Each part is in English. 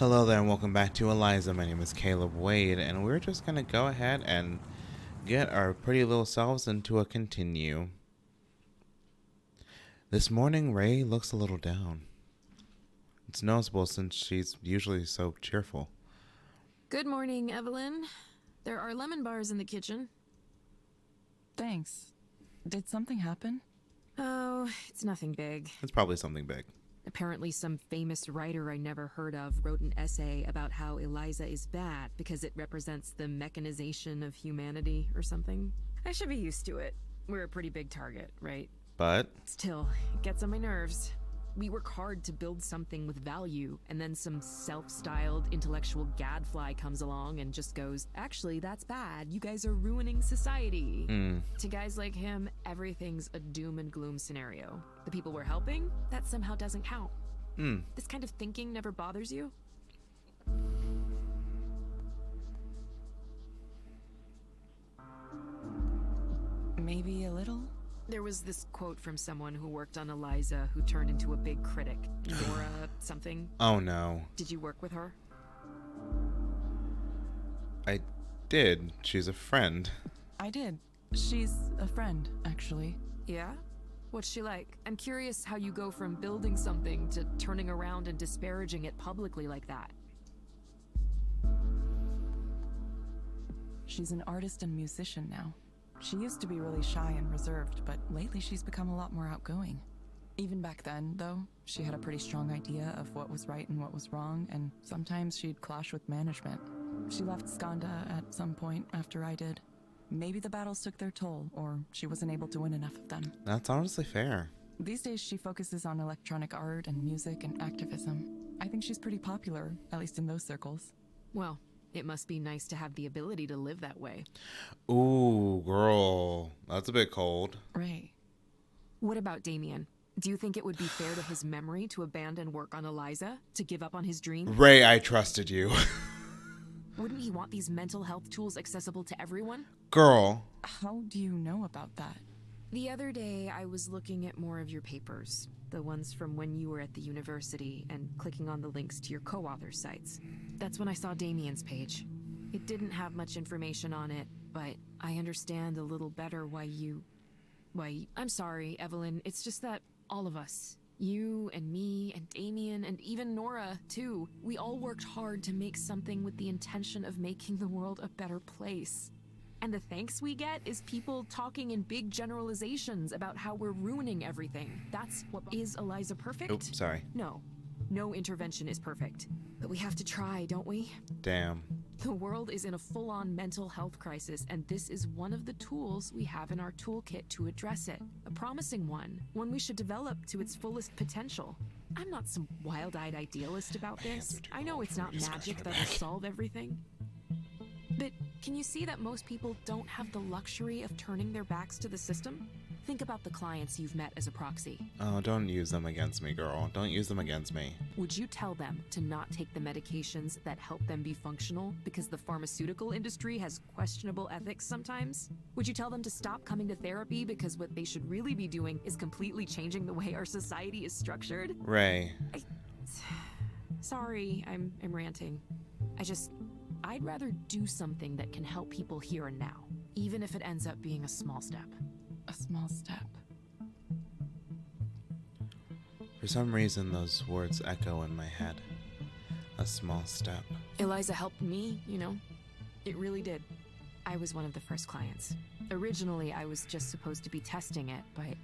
Hello there and welcome back to Eliza. My name is Caleb Wade and we're just going to go ahead and get our pretty little selves into a continue. This morning Ray looks a little down. It's noticeable since she's usually so cheerful. Good morning, Evelyn. There are lemon bars in the kitchen. Thanks. Did something happen? Oh, it's nothing big. It's probably something big. Apparently some famous writer I never heard of wrote an essay about how Eliza is bad because it represents the mechanization of humanity or something. I should be used to it. We're a pretty big target, right? But Still, it gets on my nerves. We work hard to build something with value, and then some self-styled intellectual gadfly comes along and just goes, actually, that's bad. You guys are ruining society. To guys like him, everything's a doom and gloom scenario. The people we're helping, that somehow doesn't count. This kind of thinking never bothers you? Maybe a little? There was this quote from someone who worked on Eliza who turned into a big critic. Nora something. Oh no. Did you work with her? I did. She's a friend. I did. She's a friend, actually. Yeah? What's she like? I'm curious how you go from building something to turning around and disparaging it publicly like that. She's an artist and musician now. She used to be really shy and reserved, but lately she's become a lot more outgoing. Even back then, though, she had a pretty strong idea of what was right and what was wrong, and sometimes she'd clash with management. She left Skanda at some point after I did. Maybe the battles took their toll, or she wasn't able to win enough of them. That's honestly fair. These days she focuses on electronic art and music and activism. I think she's pretty popular, at least in those circles. Well, it must be nice to have the ability to live that way. Ooh, girl. That's a bit cold. Ray. What about Damien? Do you think it would be fair to his memory to abandon work on Eliza? To give up on his dream? Ray, I trusted you. Wouldn't he want these mental health tools accessible to everyone? Girl. How do you know about that? The other day, I was looking at more of your papers. The ones from when you were at the university, and clicking on the links to your co-author sites. That's when I saw Damien's page. It didn't have much information on it, but I understand a little better why, I'm sorry, Evelyn, it's just that all of us, you and me and Damien and even Nora, too, we all worked hard to make something with the intention of making the world a better place. And the thanks we get is people talking in big generalizations about how we're ruining everything. That's what is Eliza perfect? Oops, sorry. No. No intervention is perfect. But we have to try, don't we? Damn. The world is in a full-on mental health crisis, and this is one of the tools we have in our toolkit to address it. A promising one we should develop to its fullest potential. I'm not some wild-eyed idealist about this. I know it's not magic that'll solve everything. But can you see that most people don't have the luxury of turning their backs to the system? Think about the clients you've met as a proxy. Oh, don't use them against me, girl. Don't use them against me. Would you tell them to not take the medications that help them be functional because the pharmaceutical industry has questionable ethics sometimes? Would you tell them to stop coming to therapy because what they should really be doing is completely changing the way our society is structured? Ray. Sorry, I'm ranting. I'd rather do something that can help people here and now, even if it ends up being a small step. A small step. For some reason, those words echo in my head. A small step. Eliza helped me, you know. It really did. I was one of the first clients. Originally, I was just supposed to be testing it, but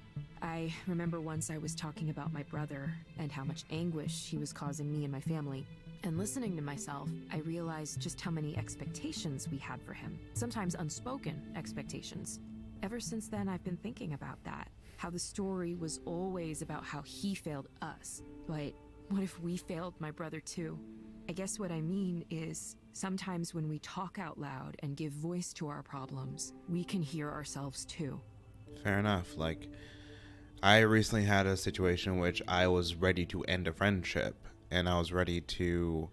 I remember once I was talking about my brother and how much anguish he was causing me and my family. And listening to myself, I realized just how many expectations we had for him. Sometimes unspoken expectations. Ever since then, I've been thinking about that. How the story was always about how he failed us. But what if we failed my brother too? I guess what I mean is, sometimes when we talk out loud and give voice to our problems, we can hear ourselves too. Fair enough. Like, I recently had a situation in which I was ready to end a friendship. And I was ready to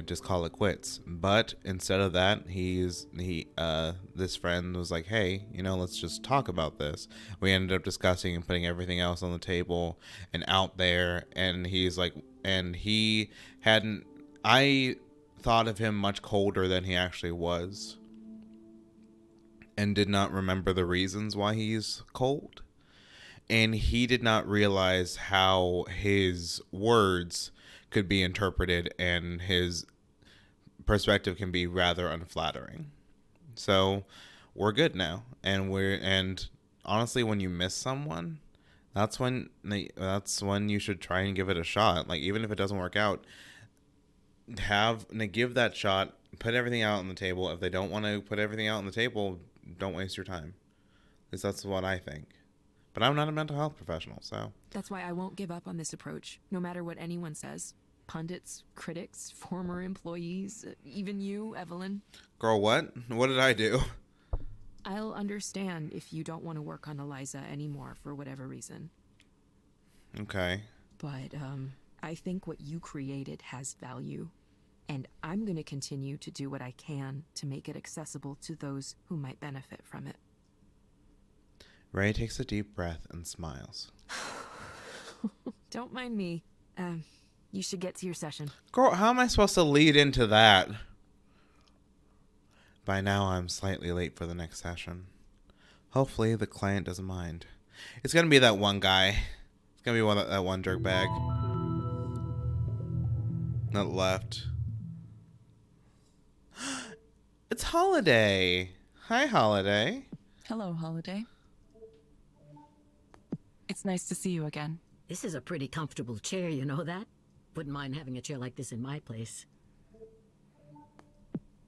just call it quits. But instead of that, this friend was like, hey, let's just talk about this. We ended up discussing and putting everything else on the table and out there. And he's like, and he hadn't I thought of him much colder than he actually was, and did not remember the reasons why he's cold. And he did not realize how his words could be interpreted and his perspective can be rather unflattering. So we're good now, and honestly, when you miss someone, that's when you should try and give it a shot. Like, even if it doesn't work out, give that shot. Put everything out on the table. If they don't want to put everything out on the table, don't waste your time. Because that's what I think. But I'm not a mental health professional, so. That's why I won't give up on this approach, no matter what anyone says. Pundits, critics, former employees, even you, Evelyn. Girl, what? What did I do? I'll understand if you don't want to work on Eliza anymore for whatever reason. Okay. But, I think what you created has value, and I'm going to continue to do what I can to make it accessible to those who might benefit from it. Ray takes a deep breath and smiles. Don't mind me. You should get to your session. Girl, how am I supposed to lead into that? By now, I'm slightly late for the next session. Hopefully, the client doesn't mind. It's going to be that one guy. It's going to be that one jerkbag that left. It's Holiday. Hi, Holiday. Hello, Holiday. It's nice to see you again. This is a pretty comfortable chair, you know that? Wouldn't mind having a chair like this in my place.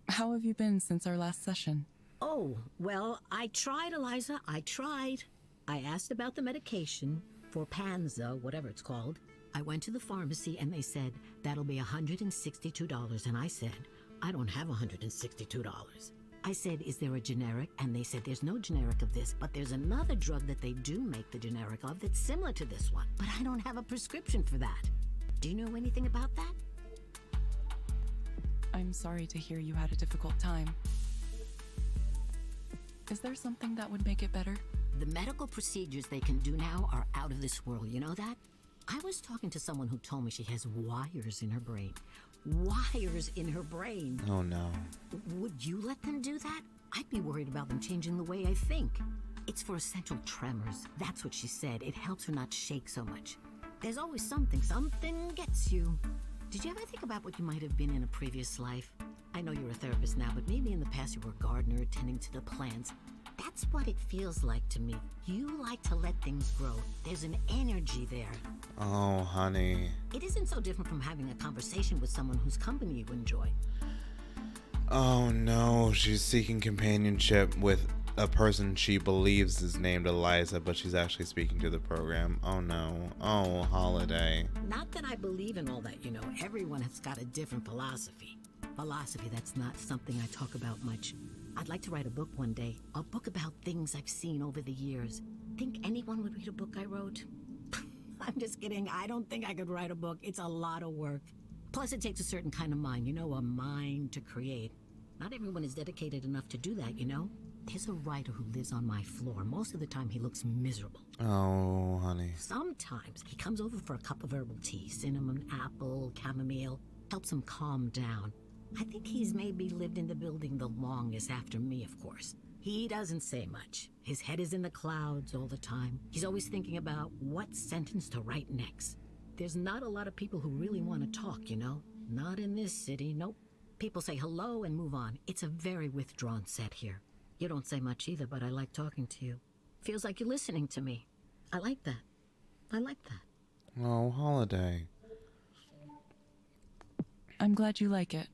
How have you been since our last session? Oh, well, I tried, Eliza. I tried. I asked about the medication for Panza, whatever it's called. I went to the pharmacy and they said, that'll be $162. And I said, I don't have $162. I said, is there a generic? And they said, there's no generic of this, but there's another drug that they do make the generic of that's similar to this one. But I don't have a prescription for that. Do you know anything about that? I'm sorry to hear you had a difficult time. Is there something that would make it better? The medical procedures they can do now are out of this world, you know that? I was talking to someone who told me she has wires in her brain. Wires in her brain. Oh, no. Would you let them do that? I'd be worried about them changing the way I think. It's for essential tremors. That's what she said. It helps her not shake so much. There's always something gets you. Did you ever think about what you might have been in a previous life? I know you're a therapist now, but maybe in the past you were a gardener tending to the plants. That's what it feels like to me. You like to let things grow. There's an energy there. Oh, honey. It isn't so different from having a conversation with someone whose company you enjoy. Oh, no. She's seeking companionship with a person she believes is named Eliza, but she's actually speaking to the program. Oh, no. Oh, Holiday. Not that I believe in all that, you know. Everyone has got a different philosophy. Philosophy, that's not something I talk about much. I'd like to write a book one day. A book about things I've seen over the years. Think anyone would read a book I wrote? I'm just kidding. I don't think I could write a book. It's a lot of work. Plus, it takes a certain kind of mind. You know, a mind to create. Not everyone is dedicated enough to do that, you know? There's a writer who lives on my floor. Most of the time, he looks miserable. Oh, honey. Sometimes he comes over for a cup of herbal tea. Cinnamon, apple, chamomile. Helps him calm down. I think he's maybe lived in the building the longest after me, of course. He doesn't say much. His head is in the clouds all the time. He's always thinking about what sentence to write next. There's not a lot of people who really want to talk, you know? Not in this city, nope. People say hello and move on. It's a very withdrawn set here. You don't say much either, but I like talking to you. Feels like you're listening to me. I like that. I like that. Oh, Holiday. I'm glad you like it.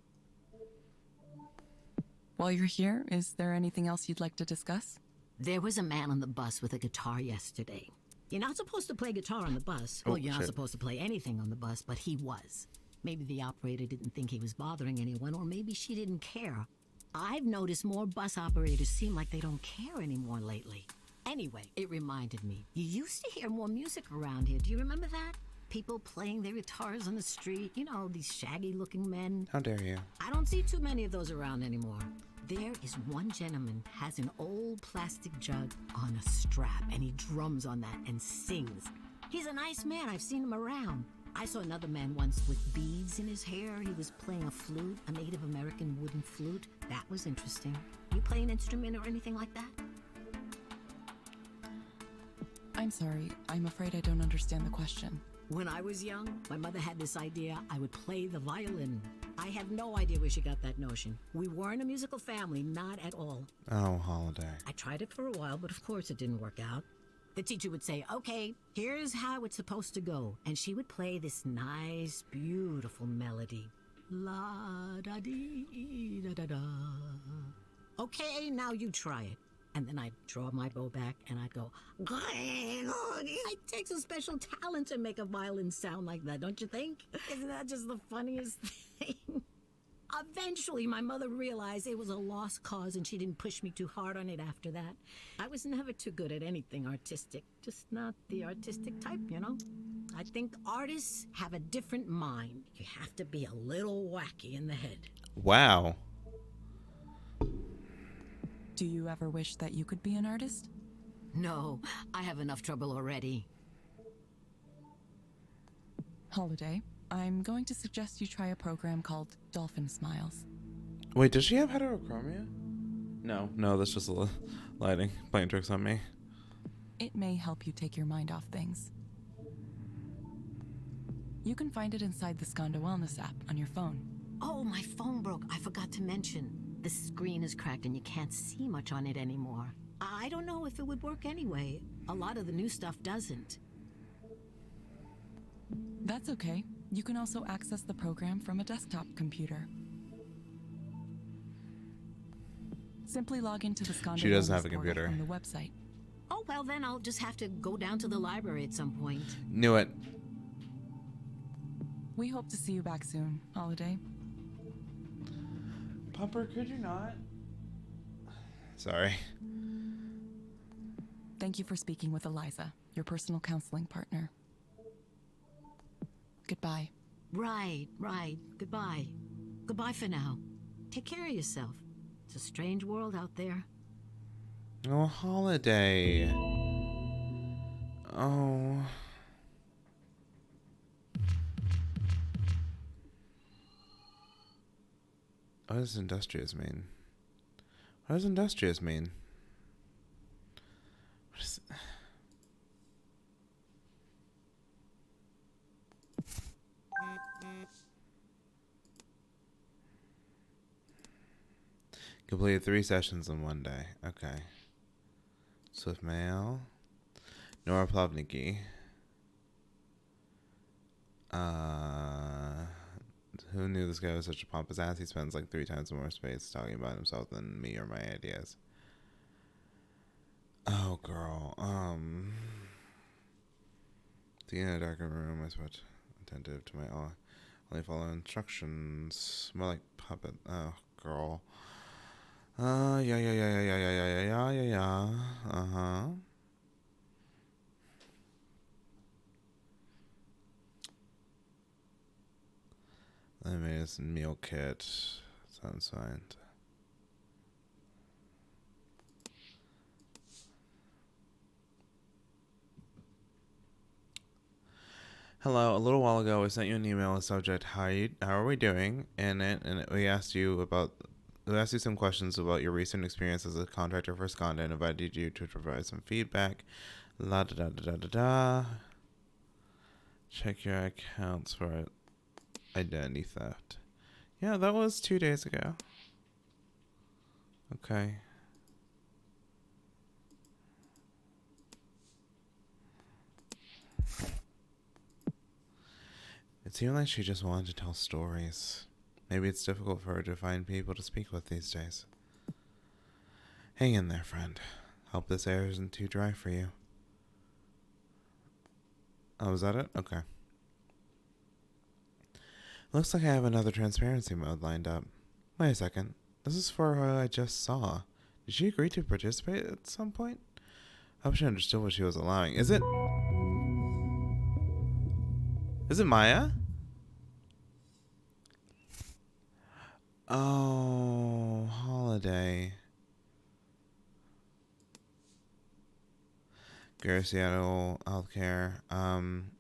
While you're here, is there anything else you'd like to discuss? There was a man on the bus with a guitar yesterday. You're not supposed to play guitar on the bus. Well, you're not supposed to play anything on the bus, but he was. Maybe the operator didn't think he was bothering anyone, or maybe she didn't care. I've noticed more bus operators seem like they don't care anymore lately. Anyway, it reminded me. You used to hear more music around here. Do you remember that? People playing their guitars on the street. You know, these shaggy-looking men. How dare you? I don't see too many of those around anymore. There is one gentleman has an old plastic jug on a strap, and he drums on that and sings. He's a nice man. I've seen him around. I saw another man once with beads beads in his hair. He was playing a flute, a Native American wooden flute. That was interesting. You play an instrument or anything like that? I'm sorry. I'm afraid I don't understand the question. When I was young, my mother had this idea I would play the violin. I have no idea where she got that notion. We weren't a musical family, not at all. Oh, Holiday. I tried it for a while, but of course it didn't work out. The teacher would say, okay, here's how it's supposed to go. And she would play this nice, beautiful melody. La-da-dee-da-da-da. Okay, now you try it. And then I'd draw my bow back and I'd go, it takes a special talent to make a violin sound like that, don't you think? Isn't that just the funniest thing? Eventually, my mother realized it was a lost cause and she didn't push me too hard on it after that. I was never too good at anything artistic, just not the artistic type, you know? I think artists have a different mind. You have to be a little wacky in the head. Wow. Do you ever wish that you could be an artist? No, I have enough trouble already. Holiday, I'm going to suggest you try a program called Dolphin Smiles. Wait, does she have heterochromia? No, that's just lighting playing tricks on me. It may help you take your mind off things. You can find it inside the Skanda Wellness app on your phone. Oh, my phone broke. I forgot to mention. The screen is cracked and you can't see much on it anymore. I don't know if it would work anyway. A lot of the new stuff doesn't. That's okay. You can also access the program from a desktop computer. Simply log into the Skanda She doesn't Wellness have a portal computer. from the website. Oh, well then I'll just have to go down to the library at some point. Knew it. We hope to see you back soon, Holiday. Pupper, could you not? Sorry. Thank you for speaking with Eliza, your personal counseling partner. Goodbye. Right. Goodbye. Goodbye for now. Take care of yourself. It's a strange world out there. Oh, Holiday. Oh. What does industrious mean? What does industrious mean? What is... Completed 3 sessions in one day. Okay. Swift Mail. Nora Plavnicki. Who knew this guy was such a pompous ass? He spends like 3 times more space talking about himself than me or my ideas. Oh, girl. In a darker room, I spent attentive to my only follow instructions. More like puppet. Oh, girl. Yeah. Uh-huh. I made this meal kit. Sounds fine. Hello. A little while ago, I sent you an email with subject how are we doing? And we asked you some questions about your recent experience as a contractor for Skanda and invited you to provide some feedback. La da da da da da da. Check your accounts for identity theft. Yeah, that was 2 days ago. Okay. It seemed like she just wanted to tell stories. Maybe it's difficult for her to find people to speak with these days. Hang in there, friend. Hope this air isn't too dry for you. Oh, is that it? Okay. Looks like I have another transparency mode lined up. Wait a second. This is for her I just saw. Did she agree to participate at some point? I hope she understood what she was allowing. Is it Maya? Oh, Holiday. Gary Seattle Healthcare.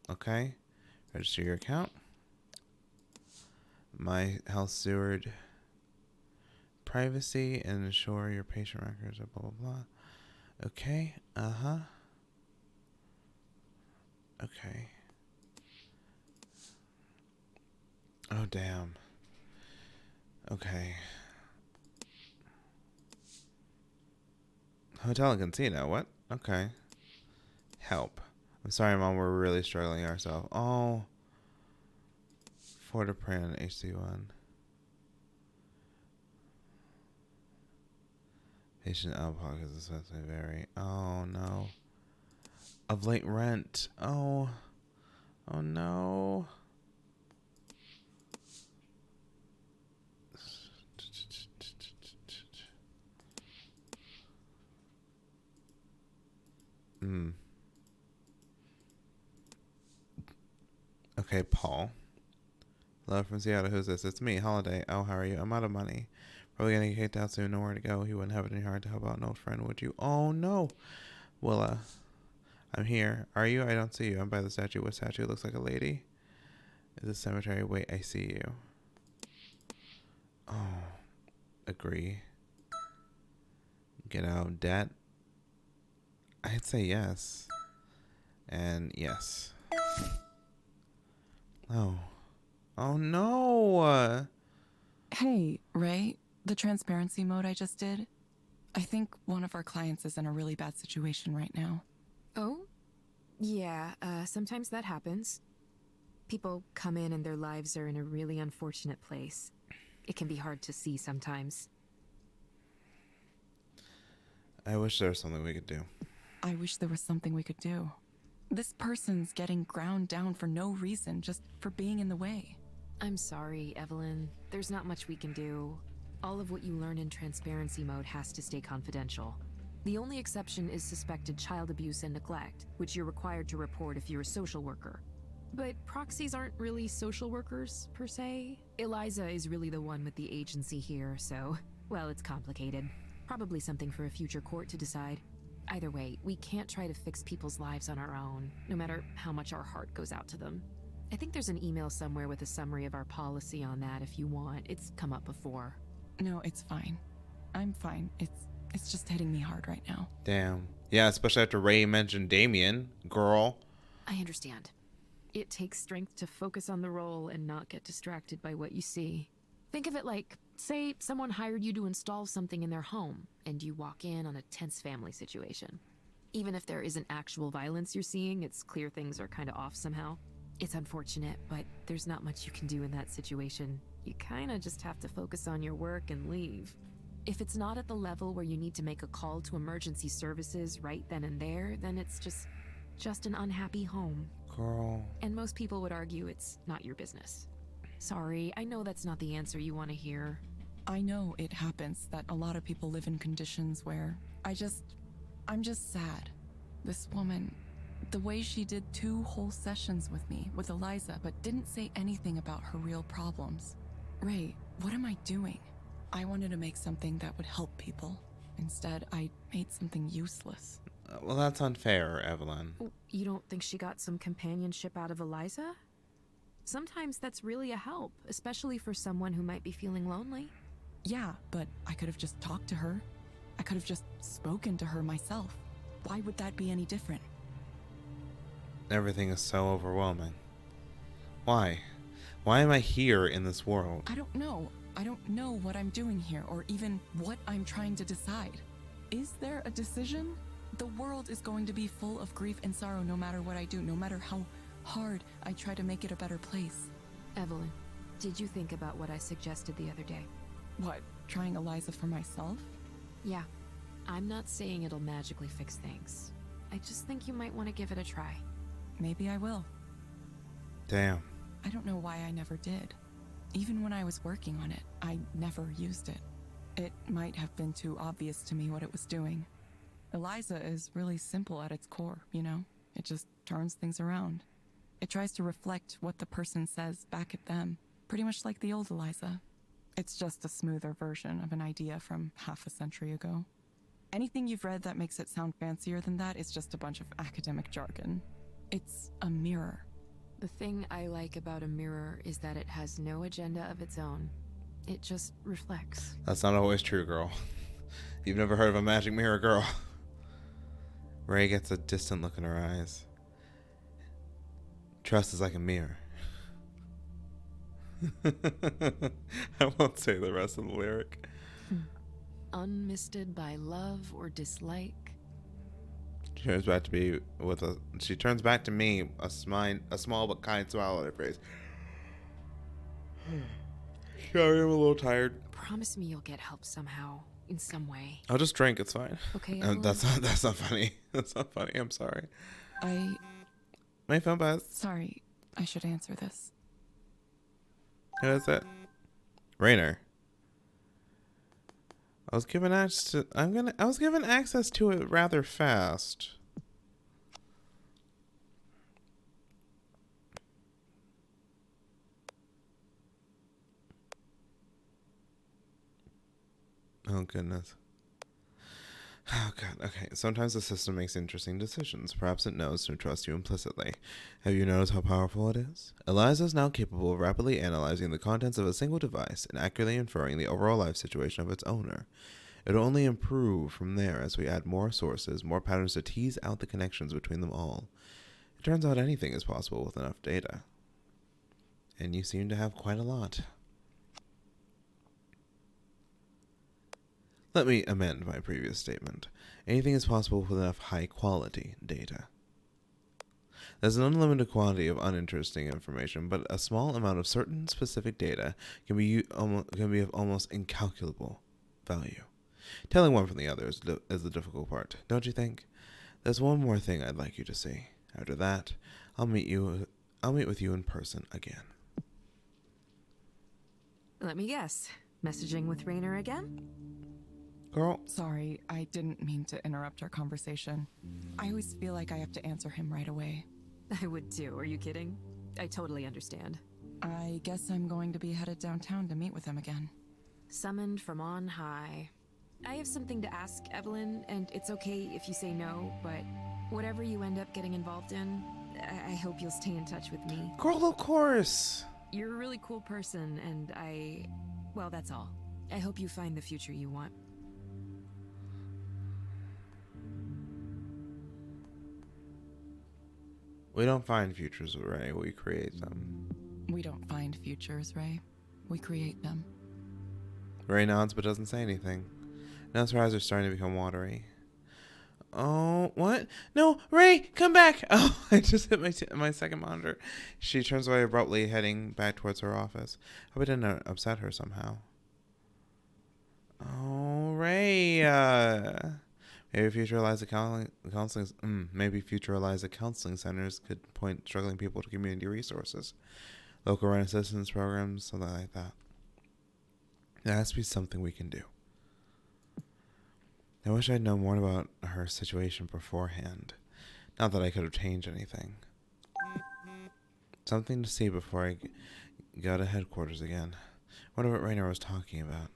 Okay. Register your account. My health steward. Privacy and ensure your patient records are blah, blah, blah. Okay. Uh-huh. Okay. Oh, damn. Okay. Hotel and casino. What? Okay. Help. I'm sorry, Mom. We're really struggling ourselves. Oh. Fortipran, HC1. Patient out-of-pocket is especially very. Oh, no. Of late rent. Oh. Oh, no. Okay, Paul. Hello from Seattle. Who's this? It's me, Holiday. Oh, how are you? I'm out of money. Probably gonna get kicked out soon. Nowhere to go. You wouldn't have it any hard to help out an old friend, would you? Oh, no. Willa. I'm here. Are you? I don't see you. I'm by the statue. What statue? Looks like a lady. Is this cemetery? Wait, I see you. Oh. Agree. Get out. Debt? I'd say yes. And yes. Oh. Oh, no. Hey, Ray, the transparency mode I just did. I think one of our clients is in a really bad situation right now. Oh? Yeah, sometimes that happens. People come in and their lives are in a really unfortunate place. It can be hard to see sometimes. I wish there was something we could do. I wish there was something we could do. This person's getting ground down for no reason, just for being in the way. I'm sorry, Evelyn. There's not much we can do. All of what you learn in transparency mode has to stay confidential. The only exception is suspected child abuse and neglect, which you're required to report if you're a social worker. But proxies aren't really social workers, per se. Eliza is really the one with the agency here, so, well, it's complicated. Probably something for a future court to decide. Either way, we can't try to fix people's lives on our own, no matter how much our heart goes out to them. I think there's an email somewhere with a summary of our policy on that if you want. It's come up before. No, it's fine. I'm fine. It's just hitting me hard right now. Damn. Yeah, especially after Ray mentioned Damien. Girl. I understand. It takes strength to focus on the role and not get distracted by what you see. Think of it like, say someone hired you to install something in their home, and you walk in on a tense family situation. Even if there isn't actual violence you're seeing, it's clear things are kind of off somehow. It's unfortunate, but there's not much you can do in that situation. You kind of just have to focus on your work and leave. If it's not at the level where you need to make a call to emergency services right then and there, then it's just an unhappy home. Girl. And most people would argue it's not your business. Sorry, I know that's not the answer you want to hear. I know it happens that a lot of people live in conditions where I'm just sad. This woman, the way she did 2 whole sessions with me, with Eliza, but didn't say anything about her real problems. Ray, what am I doing? I wanted to make something that would help people. Instead, I made something useless. Well, that's unfair, Evelyn. You don't think she got some companionship out of Eliza? Sometimes that's really a help, especially for someone who might be feeling lonely. Yeah, but I could have just talked to her. I could have just spoken to her myself. Why would that be any different? Everything is so overwhelming. Why? Why am I here in this world? I don't know. I don't know what I'm doing here, or even what I'm trying to decide. Is there a decision? The world is going to be full of grief and sorrow no matter what I do, no matter how hard I try to make it a better place. Evelyn, did you think about what I suggested the other day? What, trying Eliza for myself? Yeah. I'm not saying it'll magically fix things. I just think you might want to give it a try. Maybe I will. Damn. I don't know why I never did. Even when I was working on it, I never used it. It might have been too obvious to me what it was doing. Eliza is really simple at its core, you know? It just turns things around. It tries to reflect what the person says back at them, pretty much like the old Eliza. It's just a smoother version of an idea from half a century ago. Anything you've read that makes it sound fancier than that is just a bunch of academic jargon. It's a mirror. The thing I like about a mirror is that it has no agenda of its own. It just reflects. That's not always true, girl. You've never heard of a magic mirror, girl. Ray gets a distant look in her eyes. Trust is like a mirror. I won't say the rest of the lyric. Unmisted by love or dislike. She turns back to me, a small but kind smile on her face. Sorry, I'm a little tired. Promise me you'll get help somehow, in some way. I'll just drink. It's fine. Okay. Evelyn? That's not funny. That's not funny. I'm sorry. My phone buzz. Sorry, I should answer this. Who is it? Rainer. I was given access to it rather fast. Oh goodness. Oh god, okay. Sometimes the system makes interesting decisions. Perhaps it knows to trust you implicitly. Have you noticed how powerful it is? Eliza is now capable of rapidly analyzing the contents of a single device and accurately inferring the overall life situation of its owner. It will only improve from there as we add more sources, more patterns to tease out the connections between them all. It turns out anything is possible with enough data. And you seem to have quite a lot. Let me amend my previous statement. Anything is possible with enough high-quality data. There's an unlimited quantity of uninteresting information, but a small amount of certain specific data can be of almost incalculable value. Telling one from the other is the difficult part, don't you think? There's one more thing I'd like you to see. After that, I'll meet with you in person again. Let me guess. Messaging with Rainer again? Girl. Sorry, I didn't mean to interrupt our conversation. I always feel like I have to answer him right away. I would too. Are you kidding? I totally understand. I guess I'm going to be headed downtown to meet with him again. Summoned from on high. I have something to ask, Evelyn, and it's okay if you say no, but whatever you end up getting involved in, I hope you'll stay in touch with me. Girl, of course. You're a really cool person, and well, that's all. I hope you find the future you want. We don't find futures, Ray. We create them. We don't find futures, Ray. We create them. Ray nods but doesn't say anything. Now her eyes are starting to become watery. Oh, what? No, Ray, come back! Oh, I just hit my second monitor. She turns away abruptly, heading back towards her office. Hope I didn't upset her somehow. Oh, Ray, maybe future Eliza counseling centers could point struggling people to community resources, local run assistance programs, something like that. There has to be something we can do. I wish I'd known more about her situation beforehand. Not that I could have changed anything. Something to see before I go to headquarters again. Wonder what Rainer was talking about.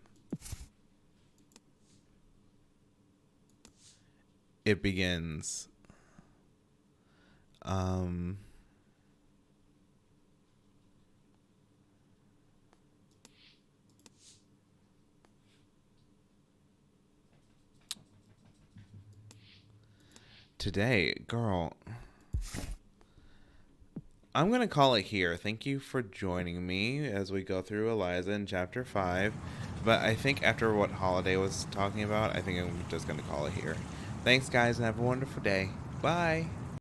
It begins. Today, girl, I'm going to call it here. Thank you for joining me as we go through Eliza in Chapter 5. But I think after what Holiday was talking about, I think I'm just going to call it here. Thanks, guys, and have a wonderful day. Bye.